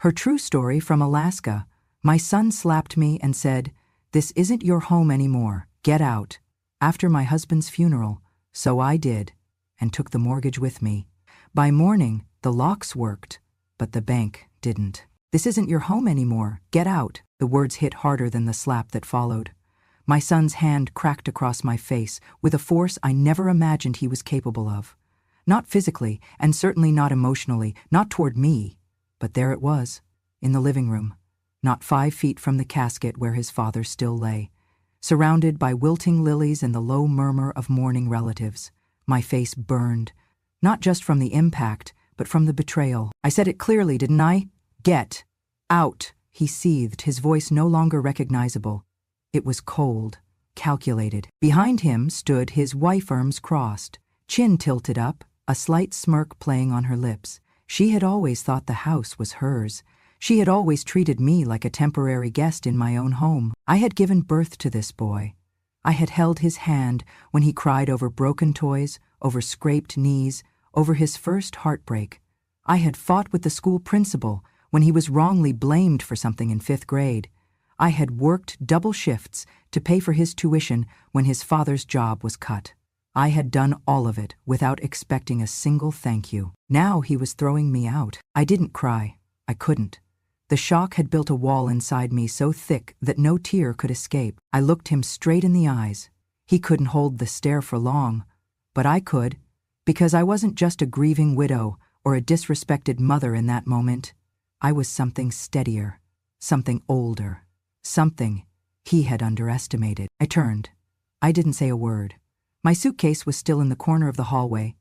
Her true story from Alaska. My son slapped me and said, "This isn't your home anymore. Get out." After my husband's funeral, so I did, and took the mortgage with me. By morning, the locks worked, but the bank didn't. "This isn't your home anymore. Get out." The words hit harder than the slap that followed. My son's hand cracked across my face with a force I never imagined he was capable of. Not physically, and certainly not emotionally, not toward me. But there it was, in the living room, not 5 feet from the casket where his father still lay, surrounded by wilting lilies and the low murmur of mourning relatives. My face burned, not just from the impact, but from the betrayal. I said it clearly, didn't I? "Get out," he seethed, his voice no longer recognizable. It was cold, calculated. Behind him stood his wife, arms crossed, chin tilted up, a slight smirk playing on her lips. She had always thought the house was hers. She had always treated me like a temporary guest in my own home. I had given birth to this boy. I had held his hand when he cried over broken toys, over scraped knees, over his first heartbreak. I had fought with the school principal when he was wrongly blamed for something in 5th grade. I had worked double shifts to pay for his tuition when his father's job was cut. I had done all of it without expecting a single thank you. Now he was throwing me out. I didn't cry. I couldn't. The shock had built a wall inside me so thick that no tear could escape. I looked him straight in the eyes. He couldn't hold the stare for long, but I could, because I wasn't just a grieving widow or a disrespected mother in that moment. I was something steadier, something older, something he had underestimated. I turned. I didn't say a word. My suitcase was still in the corner of the hallway,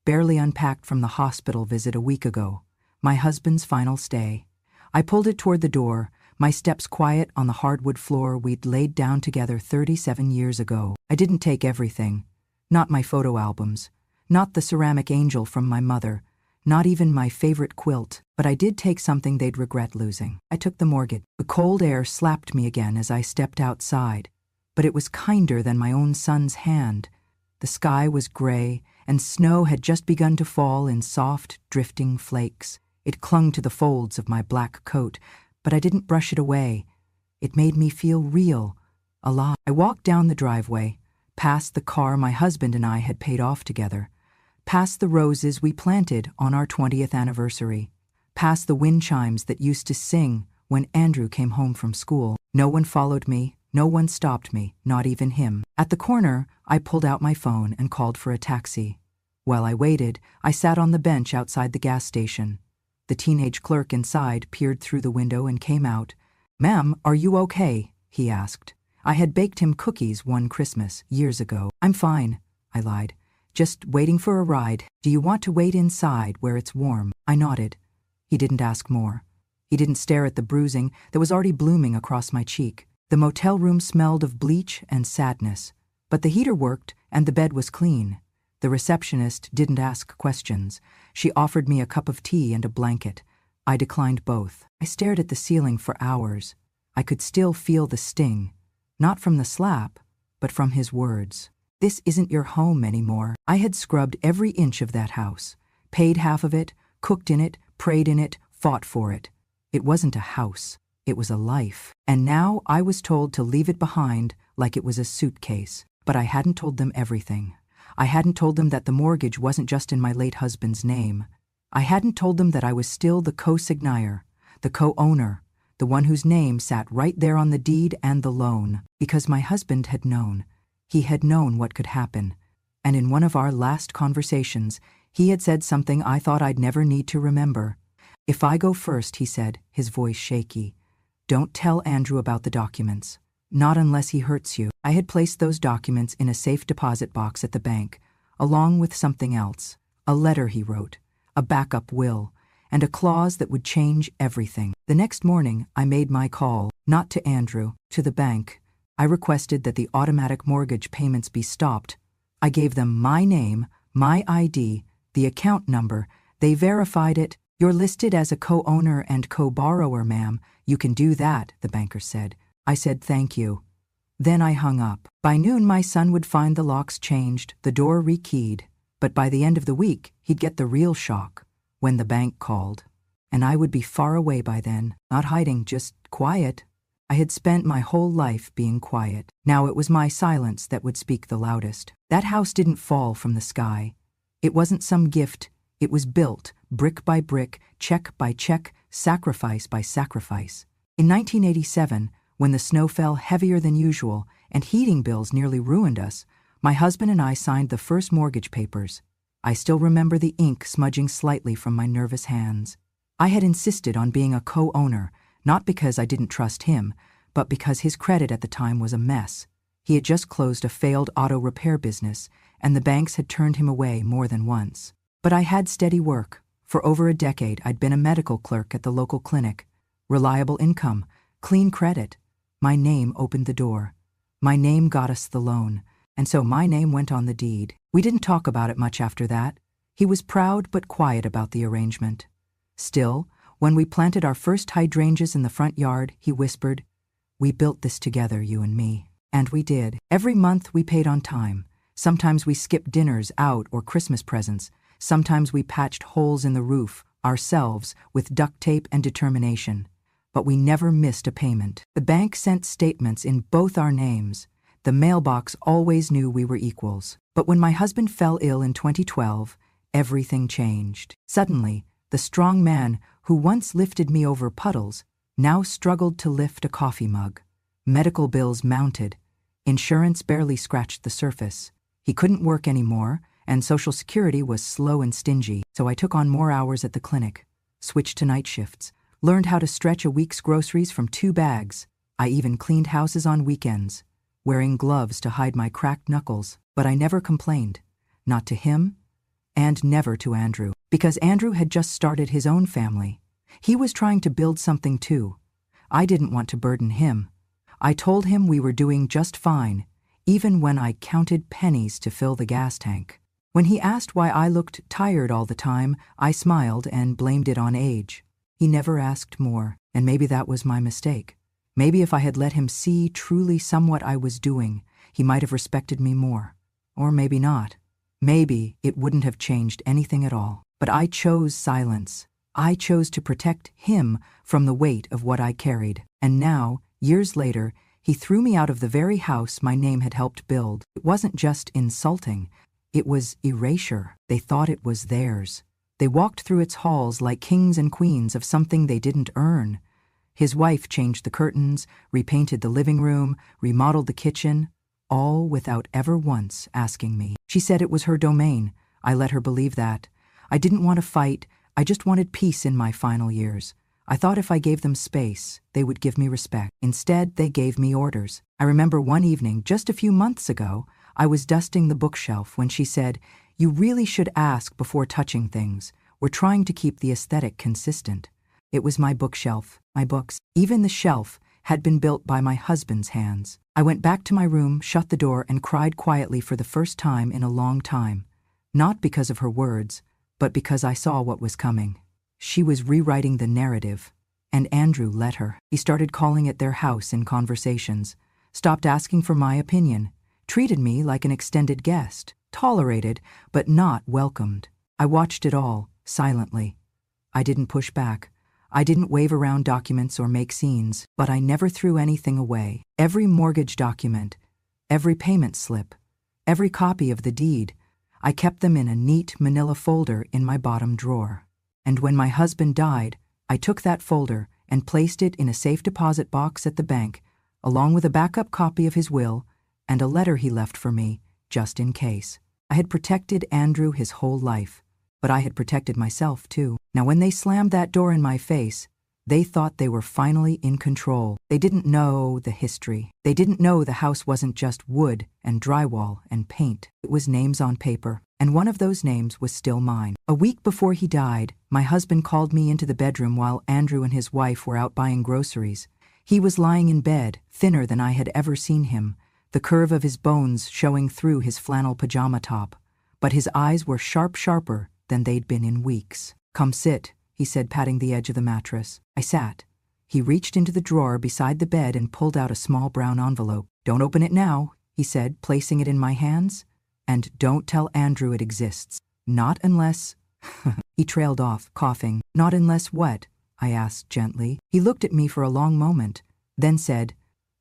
barely unpacked from the hospital visit a week ago, my husband's final stay. I pulled it toward the door, my steps quiet on the hardwood floor we'd laid down together 37 years ago. I didn't take everything. Not my photo albums, not the ceramic angel from my mother, not even my favorite quilt, but I did take something they'd regret losing. I took the mortgage. The cold air slapped me again as I stepped outside, but it was kinder than my own son's hand. The sky was gray, and snow had just begun to fall in soft, drifting flakes. It clung to the folds of my black coat, but I didn't brush it away. It made me feel real, alive. I walked down the driveway, past the car my husband and I had paid off together, past the roses we planted on our 20th anniversary, past the wind chimes that used to sing when Andrew came home from school. No one followed me. No one stopped me, not even him. At the corner, I pulled out my phone and called for a taxi. While I waited, I sat on the bench outside the gas station. The teenage clerk inside peered through the window and came out. "Ma'am, are you okay?" he asked. I had baked him cookies one Christmas, years ago. "I'm fine," I lied. "Just waiting for a ride. Do you want to wait inside where it's warm?" I nodded. He didn't ask more. He didn't stare at the bruising that was already blooming across my cheek. The motel room smelled of bleach and sadness, but the heater worked and the bed was clean. The receptionist didn't ask questions. She offered me a cup of tea and a blanket. I declined both. I stared at the ceiling for hours. I could still feel the sting, not from the slap, but from his words. "This isn't your home anymore." I had scrubbed every inch of that house, paid half of it, cooked in it, prayed in it, fought for it. It wasn't a house. It was a life. And now I was told to leave it behind like it was a suitcase. But I hadn't told them everything. I hadn't told them that the mortgage wasn't just in my late husband's name. I hadn't told them that I was still the co-signier, the co-owner, the one whose name sat right there on the deed and the loan. Because my husband had known. He had known what could happen. And in one of our last conversations, he had said something I thought I'd never need to remember. "If I go first," he said, his voice shaky, "don't tell Andrew about the documents. Not unless he hurts you." I had placed those documents in a safe deposit box at the bank, along with something else. A letter he wrote, a backup will, and a clause that would change everything. The next morning, I made my call, not to Andrew, to the bank. I requested that the automatic mortgage payments be stopped. I gave them my name, my ID, the account number. They verified it. "You're listed as a co-owner and co-borrower, ma'am. You can do that," the banker said. I said thank you. Then I hung up. By noon, my son would find the locks changed, the door rekeyed. But by the end of the week, he'd get the real shock when the bank called. And I would be far away by then, not hiding, just quiet. I had spent my whole life being quiet. Now it was my silence that would speak the loudest. That house didn't fall from the sky. It wasn't some gift. It was built, brick by brick, check by check, sacrifice by sacrifice. In 1987, when the snow fell heavier than usual and heating bills nearly ruined us, my husband and I signed the first mortgage papers. I still remember the ink smudging slightly from my nervous hands. I had insisted on being a co-owner, not because I didn't trust him, but because his credit at the time was a mess. He had just closed a failed auto repair business, and the banks had turned him away more than once. But I had steady work. For over a decade, I'd been a medical clerk at the local clinic. Reliable income, clean credit. My name opened the door. My name got us the loan, and so my name went on the deed. We didn't talk about it much after that. He was proud but quiet about the arrangement. Still, when we planted our first hydrangeas in the front yard, he whispered, "We built this together, you and me." And we did. Every month we paid on time. Sometimes we skipped dinners out or Christmas presents. Sometimes we patched holes in the roof, ourselves, with duct tape and determination. But we never missed a payment. The bank sent statements in both our names. The mailbox always knew we were equals. But when my husband fell ill in 2012, everything changed. Suddenly, the strong man who once lifted me over puddles now struggled to lift a coffee mug. Medical bills mounted. Insurance barely scratched the surface. He couldn't work anymore, and Social Security was slow and stingy, so I took on more hours at the clinic, switched to night shifts, learned how to stretch a week's groceries from 2 bags. I even cleaned houses on weekends, wearing gloves to hide my cracked knuckles. But I never complained. Not to him, and never to Andrew. Because Andrew had just started his own family. He was trying to build something too. I didn't want to burden him. I told him we were doing just fine, even when I counted pennies to fill the gas tank. When he asked why I looked tired all the time, I smiled and blamed it on age. He never asked more, and maybe that was my mistake. Maybe if I had let him see truly somewhat I was doing, he might have respected me more. Or maybe not. Maybe it wouldn't have changed anything at all. But I chose silence. I chose to protect him from the weight of what I carried. And now, years later, he threw me out of the very house my name had helped build. It wasn't just insulting. It was erasure. They thought it was theirs. They walked through its halls like kings and queens of something they didn't earn. His wife changed the curtains, repainted the living room, remodeled the kitchen, all without ever once asking me. She said it was her domain. I let her believe that. I didn't want to fight. I just wanted peace in my final years. I thought if I gave them space, they would give me respect. Instead, they gave me orders. I remember one evening, just a few months ago, I was dusting the bookshelf when she said, "You really should ask before touching things. We're trying to keep the aesthetic consistent." It was my bookshelf, my books. Even the shelf had been built by my husband's hands. I went back to my room, shut the door, and cried quietly for the first time in a long time. Not because of her words, but because I saw what was coming. She was rewriting the narrative, and Andrew let her. He started calling it their house in conversations, stopped asking for my opinion, treated me like an extended guest, tolerated but not welcomed. I watched it all, silently. I didn't push back. I didn't wave around documents or make scenes, but I never threw anything away. Every mortgage document, every payment slip, every copy of the deed, I kept them in a neat manila folder in my bottom drawer. And when my husband died, I took that folder and placed it in a safe deposit box at the bank, along with a backup copy of his will and a letter he left for me, just in case. I had protected Andrew his whole life, but I had protected myself too. Now when they slammed that door in my face, they thought they were finally in control. They didn't know the history. They didn't know the house wasn't just wood and drywall and paint. It was names on paper, and one of those names was still mine. A week before he died, my husband called me into the bedroom while Andrew and his wife were out buying groceries. He was lying in bed, thinner than I had ever seen him, the curve of his bones showing through his flannel pajama top. But his eyes were sharper than they'd been in weeks. "Come sit," he said, patting the edge of the mattress. I sat. He reached into the drawer beside the bed and pulled out a small brown envelope. "Don't open it now," he said, placing it in my hands. "And don't tell Andrew it exists. Not unless..." He trailed off, coughing. Not unless what? I asked gently. He looked at me for a long moment, then said,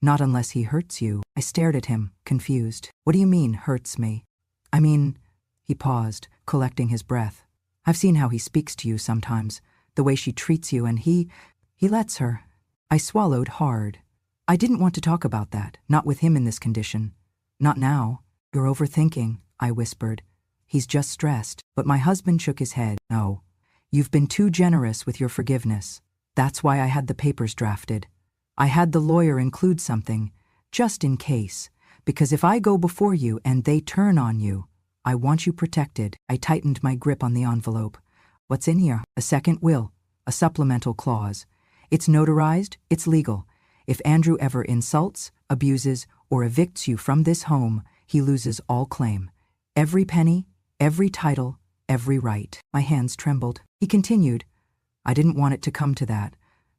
not unless he hurts you. I stared at him, confused. What do you mean, hurts me? I mean, he paused, collecting his breath. I've seen how he speaks to you sometimes, the way she treats you, and he lets her. I swallowed hard. I didn't want to talk about that, not with him in this condition. Not now. You're overthinking, I whispered. He's just stressed, but my husband shook his head. No. You've been too generous with your forgiveness. That's why I had the papers drafted. I had the lawyer include something, just in case, because if I go before you and they turn on you, I want you protected. I tightened my grip on the envelope. What's in here? A second will, a supplemental clause. It's notarized, it's legal. If Andrew ever insults, abuses, or evicts you from this home, he loses all claim. Every penny, every title, every right. My hands trembled. He continued, I didn't want it to come to that,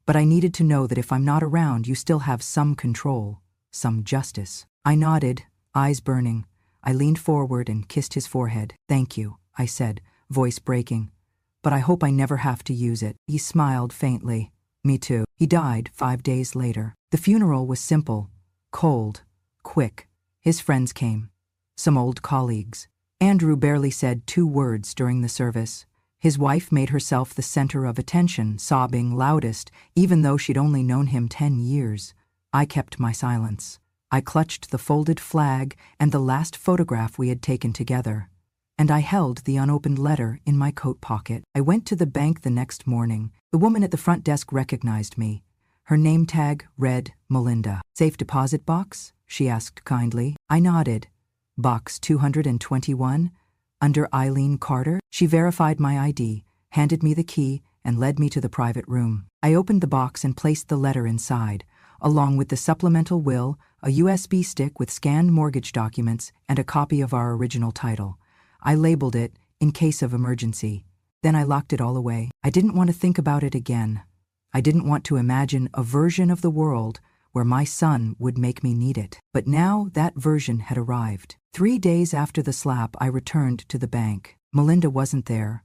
but I needed to know that if I'm not around, you still have some control, some justice. I nodded, eyes burning. I leaned forward and kissed his forehead. Thank you, I said, voice breaking. But I hope I never have to use it. He smiled faintly. Me too. He died 5 days later. The funeral was simple, cold, quick. His friends came. Some old colleagues. Andrew barely said 2 words during the service. His wife made herself the center of attention, sobbing loudest, even though she'd only known him 10 years. I kept my silence. I clutched the folded flag and the last photograph we had taken together. And I held the unopened letter in my coat pocket. I went to the bank the next morning. The woman at the front desk recognized me. Her name tag read Melinda. Safe deposit box? She asked kindly. I nodded. Box 221? Under Eileen Carter? She verified my ID, handed me the key, and led me to the private room. I opened the box and placed the letter inside, along with the supplemental will, a USB stick with scanned mortgage documents, and a copy of our original title. I labeled it, in case of emergency. Then I locked it all away. I didn't want to think about it again. I didn't want to imagine a version of the world where my son would make me need it. But now that version had arrived. 3 days after the slap, I returned to the bank. Melinda wasn't there.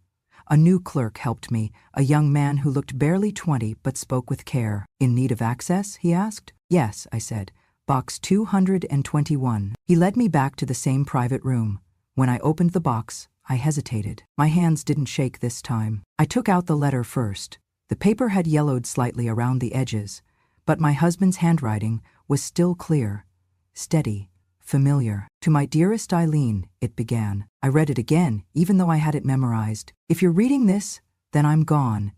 A new clerk helped me, a young man who looked barely 20 but spoke with care. In need of access? He asked. Yes, I said. Box 221. He led me back to the same private room. When I opened the box, I hesitated. My hands didn't shake this time. I took out the letter first. The paper had yellowed slightly around the edges, but my husband's handwriting was still clear, steady, familiar. To my dearest Eileen, it began. I read it again, even though I had it memorized. If you're reading this, then I'm gone.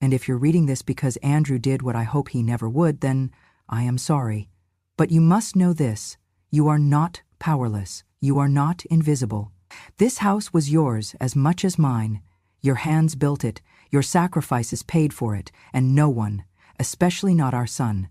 And if you're reading this because Andrew did what I hope he never would, then I am sorry. But you must know this. You are not powerless. You are not invisible. This house was yours as much as mine. Your hands built it, your sacrifices paid for it, and no one, especially not our son,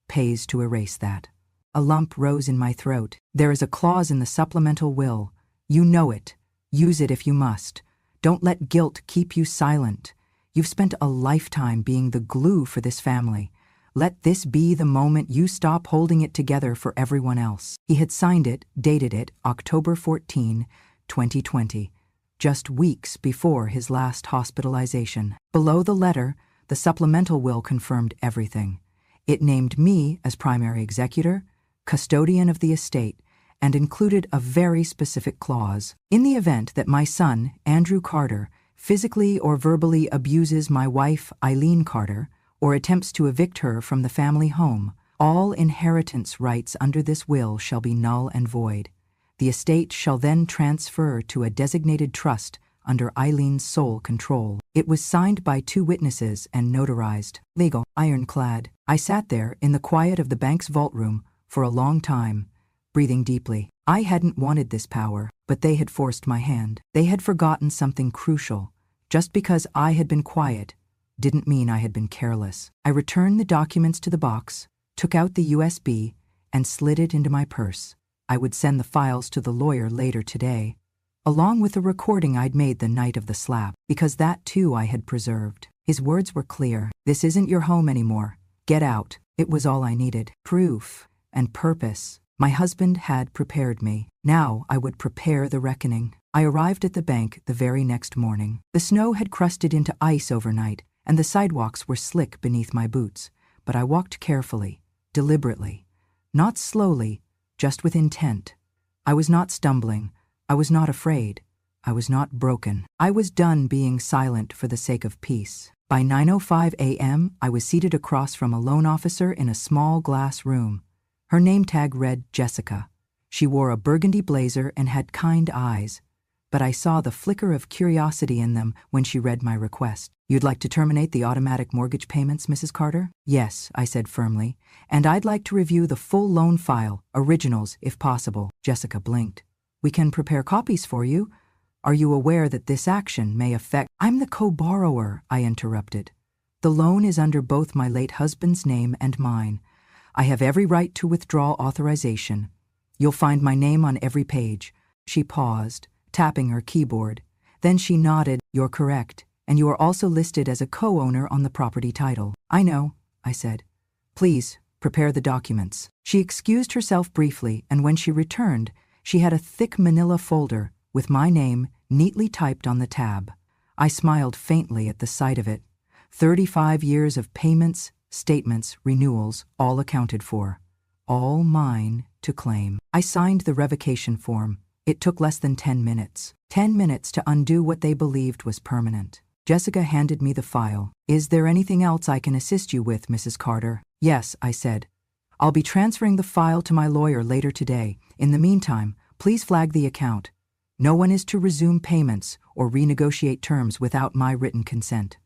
pays to erase that. A lump rose in my throat. There is a clause in the supplemental will. You know it. Use it if you must. Don't let guilt keep you silent. You've spent a lifetime being the glue for this family. Let this be the moment you stop holding it together for everyone else. He had signed it, dated it, October 14, 2020, just weeks before his last hospitalization. Below the letter, the supplemental will confirmed everything. It named me as primary executor, custodian of the estate, and included a very specific clause. In the event that my son, Andrew Carter, physically or verbally abuses my wife, Eileen Carter, or attempts to evict her from the family home, all inheritance rights under this will shall be null and void. The estate shall then transfer to a designated trust under Eileen's sole control. It was signed by 2 witnesses and notarized. Legal, ironclad. I sat there in the quiet of the bank's vault room for a long time, breathing deeply. I hadn't wanted this power, but they had forced my hand. They had forgotten something crucial. Just because I had been quiet didn't mean I had been careless. I returned the documents to the box, took out the USB, and slid it into my purse. I would send the files to the lawyer later today, along with the recording I'd made the night of the slap, because that too I had preserved. His words were clear. This isn't your home anymore. Get out. It was all I needed. Proof and purpose. My husband had prepared me. Now I would prepare the reckoning. I arrived at the bank the very next morning. The snow had crusted into ice overnight, and the sidewalks were slick beneath my boots, but I walked carefully, deliberately, not slowly, just with intent. I was not stumbling. I was not afraid. I was not broken. I was done being silent for the sake of peace. By 9:05 a.m., I was seated across from a loan officer in a small glass room. Her name tag read Jessica. She wore a burgundy blazer and had kind eyes, but I saw the flicker of curiosity in them when she read my request. "You'd like to terminate the automatic mortgage payments, Mrs. Carter?" "Yes," I said firmly, "and I'd like to review the full loan file, originals if possible." Jessica blinked. "We can prepare copies for you. Are you aware that this action may affect—" "I'm the co-borrower," I interrupted. "The loan is under both my late husband's name and mine. I have every right to withdraw authorization. You'll find my name on every page." She paused, tapping her keyboard. Then she nodded. "You're correct, and you are also listed as a co-owner on the property title." "I know," I said. "Please, prepare the documents." She excused herself briefly, and when she returned, she had a thick manila folder with my name neatly typed on the tab. I smiled faintly at the sight of it. 35 years of payments, statements, renewals, all accounted for. All mine to claim. I signed the revocation form. It took less than 10 minutes. 10 minutes to undo what they believed was permanent. Jessica handed me the file. "Is there anything else I can assist you with, Mrs. Carter?" "Yes," I said. "I'll be transferring the file to my lawyer later today. In the meantime, please flag the account. No one is to resume payments or renegotiate terms without my written consent."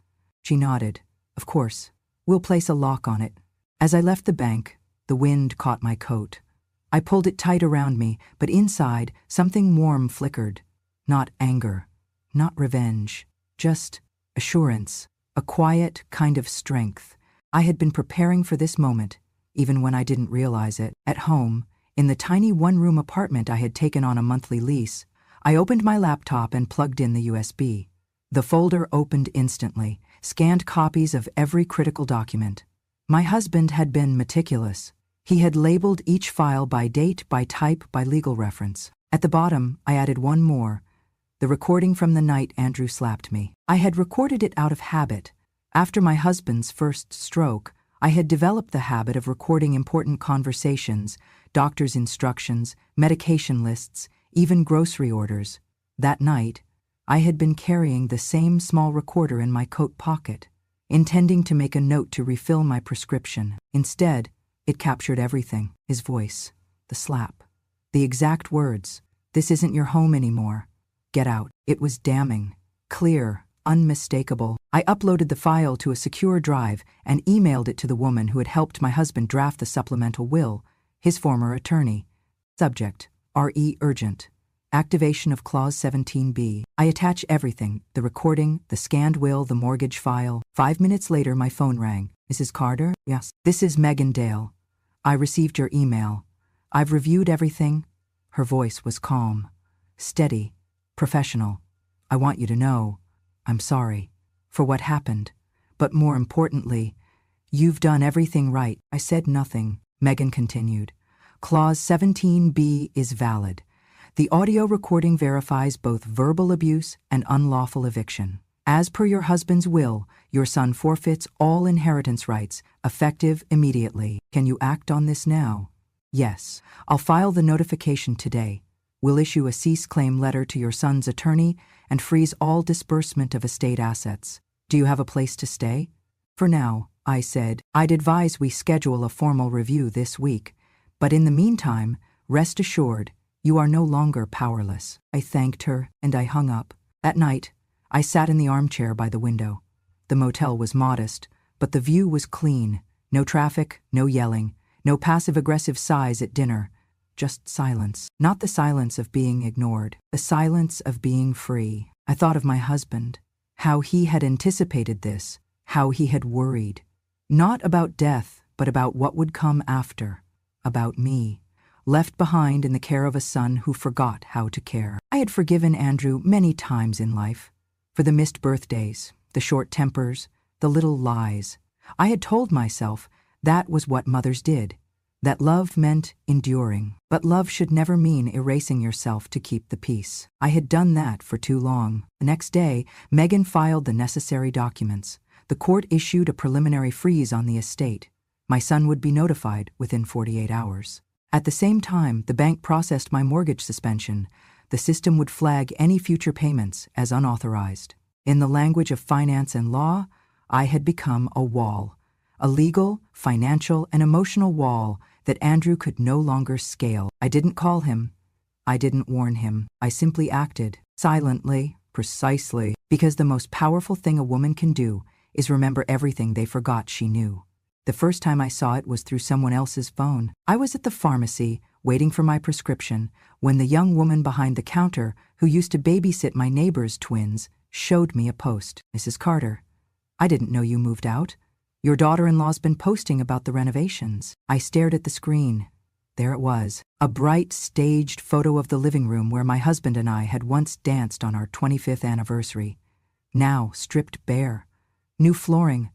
She nodded. "Of course. We'll place a lock on it." As I left the bank, the wind caught my coat. I pulled it tight around me, but inside, something warm flickered. Not anger, not revenge, just assurance, a quiet kind of strength. I had been preparing for this moment, even when I didn't realize it. At home, in the tiny one-room apartment I had taken on a monthly lease, I opened my laptop and plugged in the USB. The folder opened instantly, scanned copies of every critical document. My husband had been meticulous. He had labeled each file by date, by type, by legal reference. At the bottom, I added one more, the recording from the night Andrew slapped me. I had recorded it out of habit. After my husband's first stroke, I had developed the habit of recording important conversations, doctor's instructions, medication lists, even grocery orders. That night, I had been carrying the same small recorder in my coat pocket, intending to make a note to refill my prescription. Instead, it captured everything: his voice, the slap, the exact words, "This isn't your home anymore. Get out." It was damning, clear, unmistakable. I uploaded the file to a secure drive and emailed it to the woman who had helped my husband draft the supplemental will, his former attorney. Subject: RE urgent. Activation of Clause 17B. I attach everything: the recording, the scanned will, the mortgage file. 5 minutes later, my phone rang. "Mrs. Carter?" "Yes." "This is Megan Dale. I received your email. I've reviewed everything." Her voice was calm, steady, professional. "I want you to know, I'm sorry for what happened, but more importantly, you've done everything right." I said nothing. Megan continued. "Clause 17B is valid. The audio recording verifies both verbal abuse and unlawful eviction. As per your husband's will, your son forfeits all inheritance rights, effective immediately. Can you act on this now?" "Yes. I'll file the notification today. We'll issue a cease claim letter to your son's attorney and freeze all disbursement of estate assets. Do you have a place to stay?" "For now," I said. "I'd advise we schedule a formal review this week. But in the meantime, rest assured, you are no longer powerless." I thanked her, and I hung up. That night, I sat in the armchair by the window. The motel was modest, but the view was clean. No traffic, no yelling, no passive-aggressive sighs at dinner. Just silence. Not the silence of being ignored, the silence of being free. I thought of my husband, how he had anticipated this, how he had worried. Not about death, but about what would come after. About me, left behind in the care of a son who forgot how to care. I had forgiven Andrew many times in life, for the missed birthdays, the short tempers, the little lies. I had told myself that was what mothers did. that love meant enduring. But love should never mean erasing yourself to keep the peace. I had done that for too long. The next day, Megan filed the necessary documents. The court issued a preliminary freeze on the estate. My son would be notified within 48 hours. At the same time, the bank processed my mortgage suspension. The system would flag any future payments as unauthorized. In the language of finance and law, I had become a wall. A legal, financial, and emotional wall that Andrew could no longer scale. I didn't call him. I didn't warn him. I simply acted, silently, precisely, because the most powerful thing a woman can do is remember everything they forgot she knew. The first time I saw it was through someone else's phone. I was at the pharmacy, waiting for my prescription, when the young woman behind the counter, who used to babysit my neighbor's twins, showed me a post. "Mrs. Carter, I didn't know you moved out. Your daughter-in-law's been posting about the renovations." I stared at the screen. There it was, a bright, staged photo of the living room where my husband and I had once danced on our 25th anniversary. Now stripped bare. New flooring,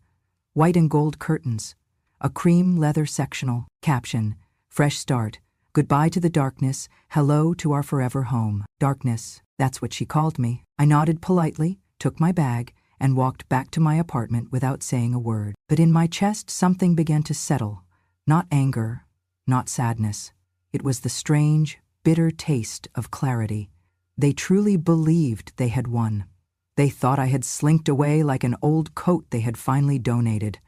white and gold curtains, a cream leather sectional, caption, "Fresh start, goodbye to the darkness, hello to our forever home." Darkness, that's what she called me. I nodded politely, took my bag, and walked back to my apartment without saying a word. But in my chest something began to settle. Not anger, not sadness. It was the strange, bitter taste of clarity. They truly believed they had won. They thought I had slinked away like an old coat they had finally donated.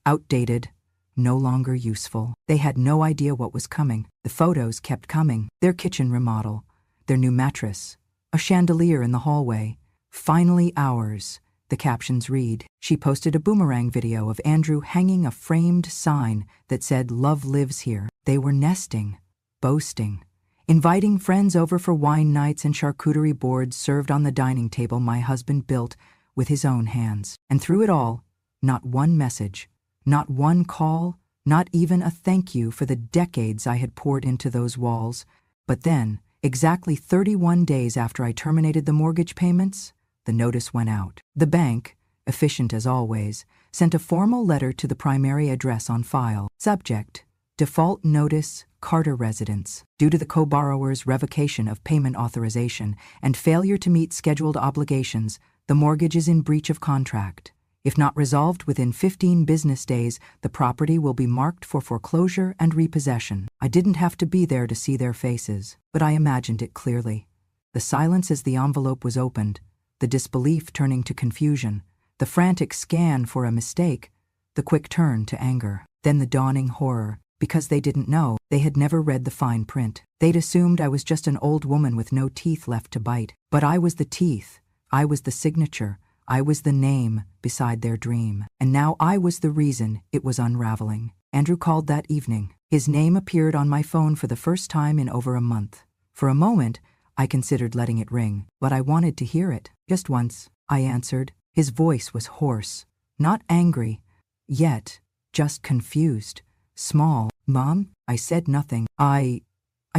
Outdated, no longer useful. They had no idea what was coming. The photos kept coming. Their kitchen remodel, their new mattress, a chandelier in the hallway. Finally ours. The captions read. She posted a boomerang video of Andrew hanging a framed sign that said, "Love lives here." They were nesting, boasting, inviting friends over for wine nights and charcuterie boards served on the dining table my husband built with his own hands. And through it all, not one message, not one call, not even a thank you for the decades I had poured into those walls. But then, exactly 31 days after I terminated the mortgage payments, the notice went out. The bank, efficient as always, sent a formal letter to the primary address on file. Subject: Default Notice, Carter Residence. Due to the co-borrower's revocation of payment authorization and failure to meet scheduled obligations, the mortgage is in breach of contract. If not resolved within 15 business days, the property will be marked for foreclosure and repossession. I didn't have to be there to see their faces, but I imagined it clearly. The silence as the envelope was opened, the disbelief turning to confusion, the frantic scan for a mistake, the quick turn to anger, then the dawning horror. Because they didn't know, they had never read the fine print. They'd assumed I was just an old woman with no teeth left to bite. But I was the teeth, I was the signature, I was the name beside their dream. And now I was the reason it was unraveling. Andrew called that evening. His name appeared on my phone for the first time in over a month. For a moment, I considered letting it ring, but I wanted to hear it. Just once, I answered. His voice was hoarse, not angry, yet just confused, small. "Mom," I said nothing. I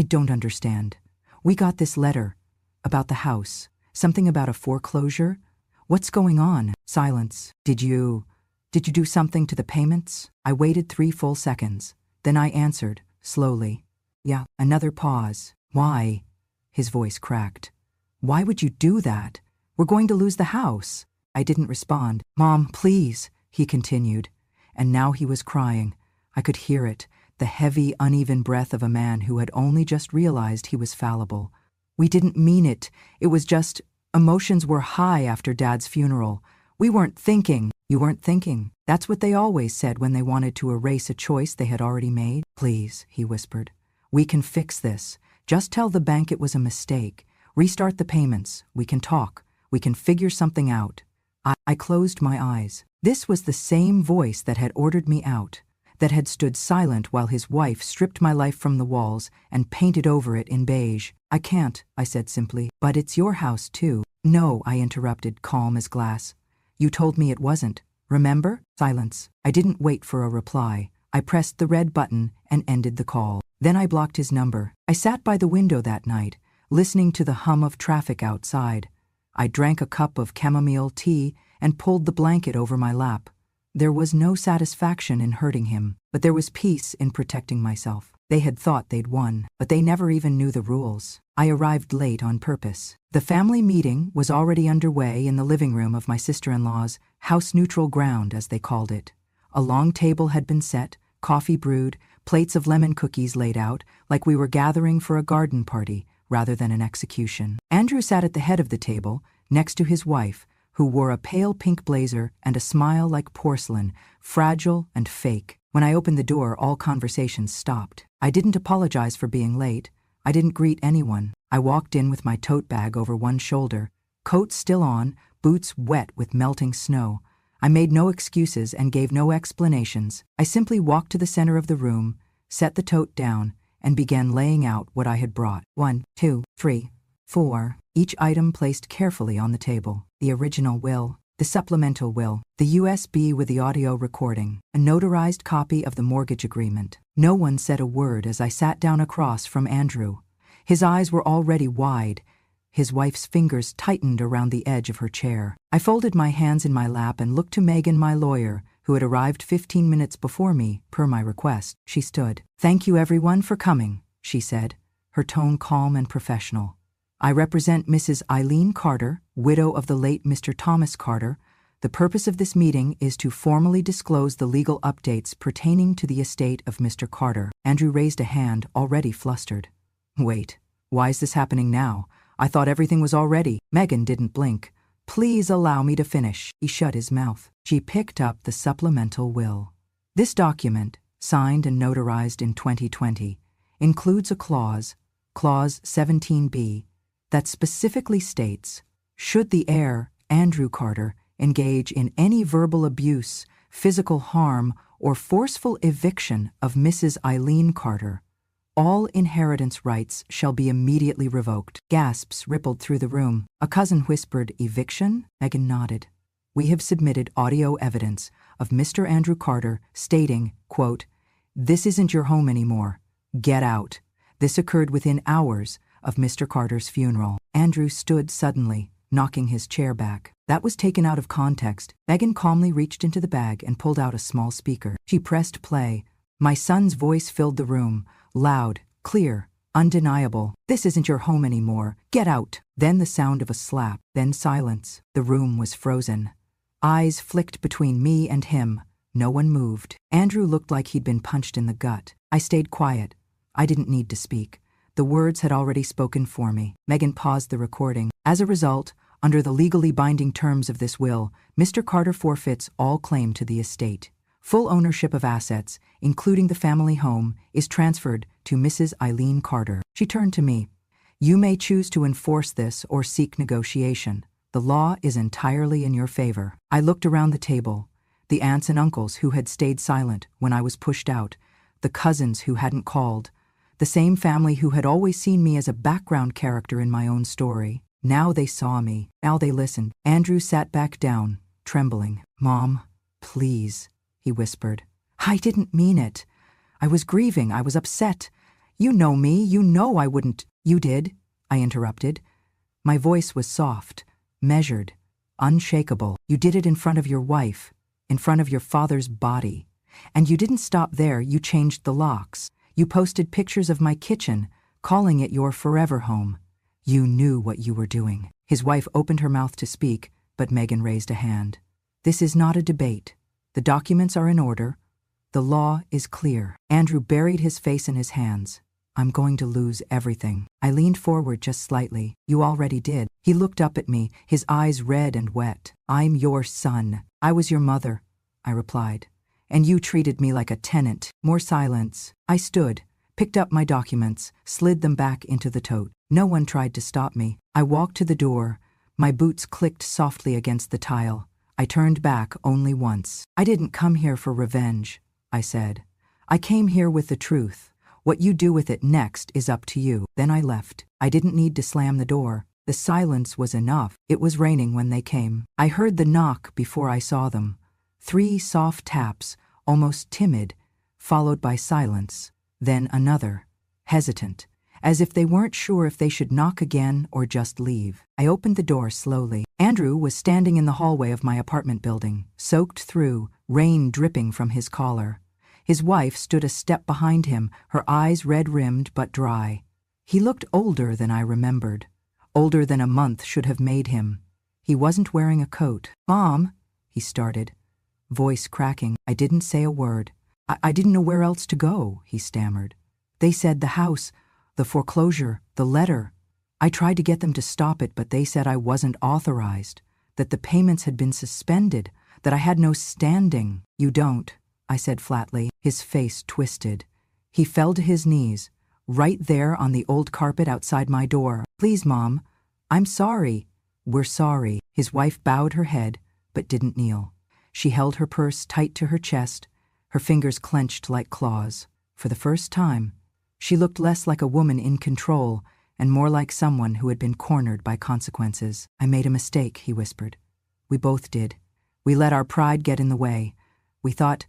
don't understand. We got this letter about the house, something about a foreclosure. What's going on?" Silence. Did you do something to the payments?" I waited 3 full seconds. Then I answered, slowly. "Yeah." Another pause. "Why?" His voice cracked. "Why would you do that? We're going to lose the house." I didn't respond. "Mom, please," he continued. And now he was crying. I could hear it, the heavy, uneven breath of a man who had only just realized he was fallible. "We didn't mean it. It was just, emotions were high after Dad's funeral. We weren't thinking." "You weren't thinking." That's what they always said when they wanted to erase a choice they had already made. "Please," he whispered. "We can fix this. Just tell the bank it was a mistake. Restart the payments. We can talk. We can figure something out." I closed my eyes. This was the same voice that had ordered me out, that had stood silent while his wife stripped my life from the walls and painted over it in beige. "I can't," I said simply. "But it's your house, too." "No," I interrupted, calm as glass. "You told me it wasn't. Remember?" Silence. I didn't wait for a reply. I pressed the red button and ended the call. Then I blocked his number. I sat by the window that night, listening to the hum of traffic outside. I drank a cup of chamomile tea and pulled the blanket over my lap. There was no satisfaction in hurting him, but there was peace in protecting myself. They had thought they'd won, but they never even knew the rules. I arrived late on purpose. The family meeting was already underway in the living room of my sister-in-law's house-neutral ground, as they called it. A long table had been set, coffee brewed, plates of lemon cookies laid out, like we were gathering for a garden party rather than an execution. Andrew sat at the head of the table, next to his wife, who wore a pale pink blazer and a smile like porcelain, fragile and fake. When I opened the door, all conversations stopped. I didn't apologize for being late. I didn't greet anyone. I walked in with my tote bag over one shoulder, coat still on, boots wet with melting snow. I made no excuses and gave no explanations. I simply walked to the center of the room, set the tote down, and began laying out what I had brought. 1, 2, 3, 4. Each item placed carefully on the table. The original will, the supplemental will, the USB with the audio recording, a notarized copy of the mortgage agreement. No one said a word as I sat down across from Andrew. His eyes were already wide. His wife's fingers tightened around the edge of her chair. I folded my hands in my lap and looked to Megan, my lawyer, who had arrived 15 minutes before me, per my request. She stood. "Thank you everyone for coming," she said, her tone calm and professional. "I represent Mrs. Eileen Carter, widow of the late Mr. Thomas Carter. The purpose of this meeting is to formally disclose the legal updates pertaining to the estate of Mr. Carter." Andrew raised a hand, already flustered. "Wait, why is this happening now? I thought everything was all ready." Megan didn't blink. "Please allow me to finish." He shut his mouth. She picked up the supplemental will. This document, signed and notarized in 2020, includes a clause, Clause 17B, that specifically states, should the heir, Andrew Carter, engage in any verbal abuse, physical harm, or forceful eviction of Mrs. Eileen Carter, all inheritance rights shall be immediately revoked. Gasps rippled through the room. A cousin whispered, "Eviction?" Megan nodded. "We have submitted audio evidence of Mr. Andrew Carter stating, quote, 'This isn't your home anymore. Get out.' This occurred within hours of Mr. Carter's funeral." Andrew stood suddenly, knocking his chair back. That was taken out of context. Megan calmly reached into the bag and pulled out a small speaker. She pressed play. My son's voice filled the room, loud, clear, undeniable. "This isn't your home anymore. Get out." Then the sound of a slap, then silence. The room was frozen. Eyes flicked between me and him. No one moved. Andrew looked like he'd been punched in the gut. I stayed quiet. I didn't need to speak. The words had already spoken for me. Megan paused the recording. "As a result, under the legally binding terms of this will, Mr. Carter forfeits all claim to the estate. Full ownership of assets, including the family home, is transferred to Mrs. Eileen Carter." She turned to me. "You may choose to enforce this or seek negotiation. The law is entirely in your favor." I looked around the table. The aunts and uncles who had stayed silent when I was pushed out, the cousins who hadn't called, the same family who had always seen me as a background character in my own story. Now they saw me. Now they listened. Andrew sat back down, trembling. "Mom, please," he whispered. "I didn't mean it. I was grieving. I was upset. You know me. You know I wouldn't." "You did," I interrupted. My voice was soft, measured, unshakable. "You did it in front of your wife, in front of your father's body. And you didn't stop there. You changed the locks. You posted pictures of my kitchen, calling it your forever home. You knew what you were doing." His wife opened her mouth to speak, but Megan raised a hand. "This is not a debate. The documents are in order. The law is clear." Andrew buried his face in his hands. "I'm going to lose everything." I leaned forward just slightly. "You already did." He looked up at me, his eyes red and wet. "I'm your son." "I was your mother," I replied. "And you treated me like a tenant." More silence. I stood, picked up my documents, slid them back into the tote. No one tried to stop me. I walked to the door. My boots clicked softly against the tile. I turned back only once. "I didn't come here for revenge," I said. "I came here with the truth. What you do with it next is up to you." Then I left. I didn't need to slam the door. The silence was enough. It was raining when they came. I heard the knock before I saw them. 3 soft taps, almost timid, followed by silence. Then another, hesitant, as if they weren't sure if they should knock again or just leave. I opened the door slowly. Andrew was standing in the hallway of my apartment building, soaked through, rain dripping from his collar. His wife stood a step behind him, her eyes red-rimmed but dry. He looked older than I remembered, older than a month should have made him. He wasn't wearing a coat. "Mom," he started, voice cracking. I didn't say a word. I didn't know where else to go, he stammered. "They said the house, the foreclosure, the letter. I tried to get them to stop it, but they said I wasn't authorized, that the payments had been suspended, that I had no standing." "You don't," I said flatly. His face twisted. He fell to his knees, right there on the old carpet outside my door. "Please, Mom, I'm sorry." "We're sorry." His wife bowed her head, but didn't kneel. She held her purse tight to her chest, her fingers clenched like claws. For the first time, she looked less like a woman in control and more like someone who had been cornered by consequences. "I made a mistake," he whispered. "We both did. We let our pride get in the way. We thought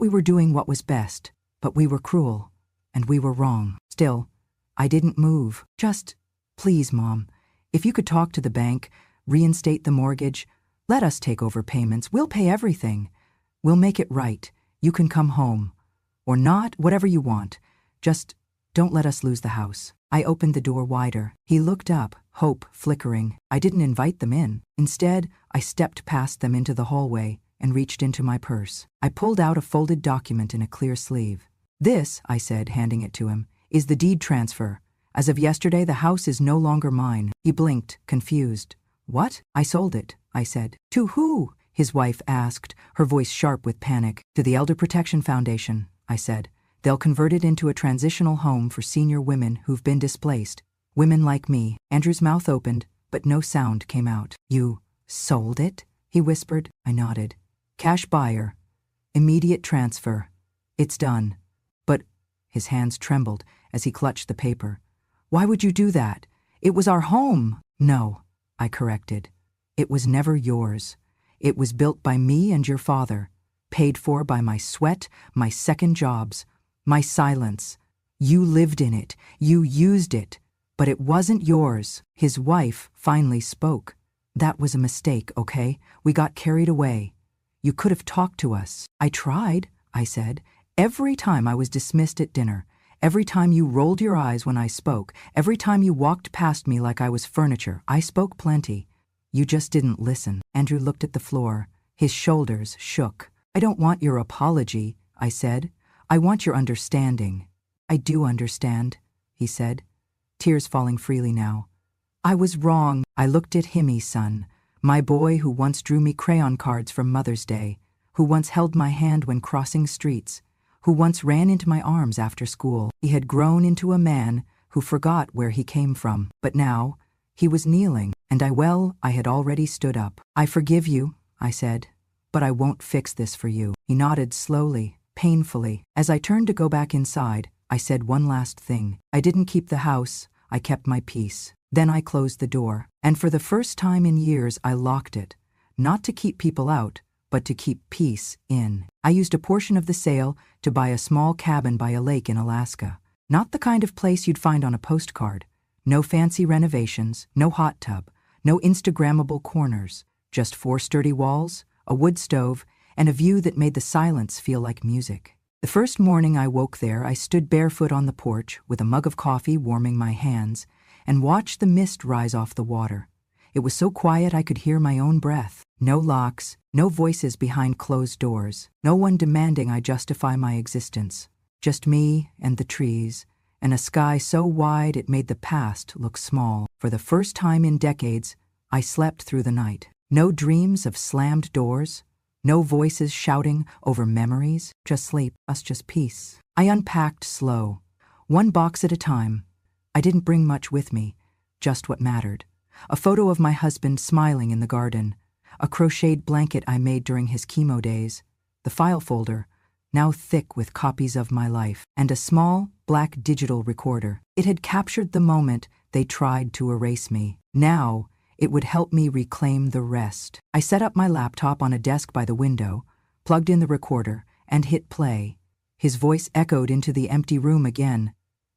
we were doing what was best, but we were cruel, and we were wrong." Still, I didn't move. "Just, please, Mom, if you could talk to the bank, reinstate the mortgage, let us take over payments. We'll pay everything. We'll make it right. You can come home. Or not, whatever you want. Just don't let us lose the house." I opened the door wider. He looked up, hope flickering. I didn't invite them in. Instead, I stepped past them into the hallway and reached into my purse. I pulled out a folded document in a clear sleeve. "This," I said, handing it to him, "is the deed transfer. As of yesterday, the house is no longer mine." He blinked, confused. "What?" "I sold it," I said. "To who?" his wife asked, her voice sharp with panic. "To the Elder Protection Foundation," I said. "They'll convert it into a transitional home for senior women who've been displaced. Women like me." Andrew's mouth opened, but no sound came out. "You sold it?" he whispered. I nodded. "Cash buyer. Immediate transfer. It's done." "But," his hands trembled as he clutched the paper. "Why would you do that? It was our home." "No," I corrected. "It was never yours. It was built by me and your father, paid for by my sweat, my second jobs, my silence. You lived in it, you used it, but it wasn't yours." His wife finally spoke. "That was a mistake, okay? We got carried away. You could have talked to us." "I tried," I said. "Every time I was dismissed at dinner, every time you rolled your eyes when I spoke, every time you walked past me like I was furniture, I spoke plenty. You just didn't listen." Andrew looked at the floor. His shoulders shook. "I don't want your apology," I said. "I want your understanding." "I do understand," he said, tears falling freely now. "I was wrong." I looked at Himmy, son, my boy who once drew me crayon cards for Mother's Day, who once held my hand when crossing streets, who once ran into my arms after school. He had grown into a man who forgot where he came from, but now he was kneeling, and I had already stood up. "I forgive you," I said, "but I won't fix this for you." He nodded slowly, painfully. As I turned to go back inside, I said one last thing. "I didn't keep the house, I kept my peace." Then I closed the door, and for the first time in years I locked it, not to keep people out, but to keep peace in. I used a portion of the sale to buy a small cabin by a lake in Alaska. Not the kind of place you'd find on a postcard. No fancy renovations, no hot tub, no Instagrammable corners, just 4 sturdy walls, a wood stove, and a view that made the silence feel like music. The first morning I woke there, I stood barefoot on the porch with a mug of coffee warming my hands and watched the mist rise off the water. It was so quiet I could hear my own breath. No locks, no voices behind closed doors, no one demanding I justify my existence. Just me and the trees, and a sky so wide it made the past look small. For the first time in decades, I slept through the night. No dreams of slammed doors, no voices shouting over memories, just sleep, just peace. I unpacked slow, one box at a time. I didn't bring much with me, just what mattered. A photo of my husband smiling in the garden, a crocheted blanket I made during his chemo days, the file folder, now thick with copies of my life, and a small, black digital recorder. It had captured the moment they tried to erase me. Now, it would help me reclaim the rest. I set up my laptop on a desk by the window, plugged in the recorder, and hit play. His voice echoed into the empty room again,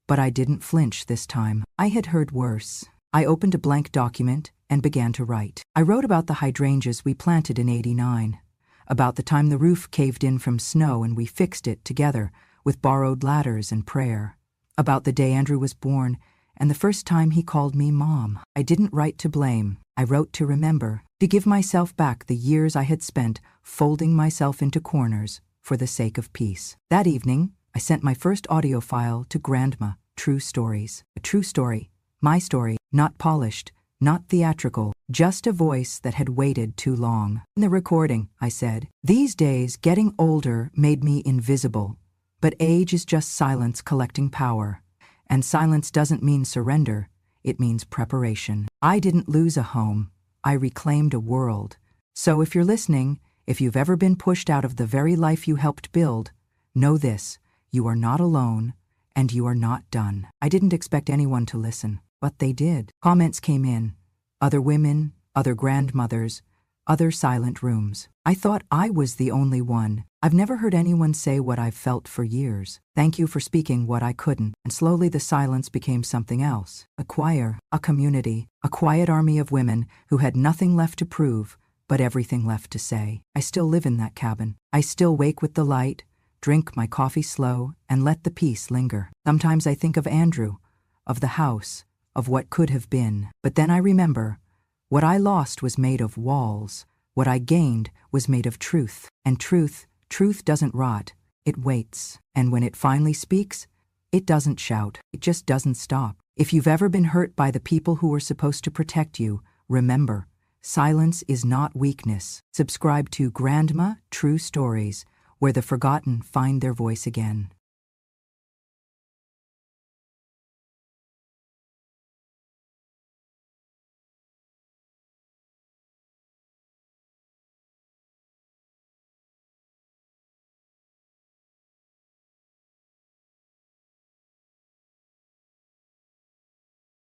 but I didn't flinch this time. I had heard worse. I opened a blank document and began to write. I wrote about the hydrangeas we planted in '89, about the time the roof caved in from snow and we fixed it together with borrowed ladders and prayer, about the day Andrew was born and the first time he called me Mom. I didn't write to blame. I wrote to remember, to give myself back the years I had spent folding myself into corners for the sake of peace. That evening, I sent my first audio file to Grandma, True Stories. A true story, my story, not polished, not theatrical, just a voice that had waited too long. In the recording, I said, "These days, getting older made me invisible, but age is just silence collecting power. And silence doesn't mean surrender, it means preparation. I didn't lose a home, I reclaimed a world. So if you're listening, if you've ever been pushed out of the very life you helped build, know this, you are not alone, and you are not done." I didn't expect anyone to listen, but they did. Comments came in. Other women, other grandmothers, other silent rooms. I thought I was the only one. I've never heard anyone say what I've felt for years. Thank you for speaking what I couldn't. And slowly the silence became something else. A choir, a community, a quiet army of women who had nothing left to prove, but everything left to say. I still live in that cabin. I still wake with the light, drink my coffee slow, and let the peace linger. Sometimes I think of Andrew, of the house, of what could have been. But then I remember, what I lost was made of walls. What I gained was made of truth. And truth doesn't rot, it waits. And when it finally speaks, it doesn't shout, it just doesn't stop. If you've ever been hurt by the people who were supposed to protect you, remember, silence is not weakness. Subscribe to Grandma True Stories, where the forgotten find their voice again.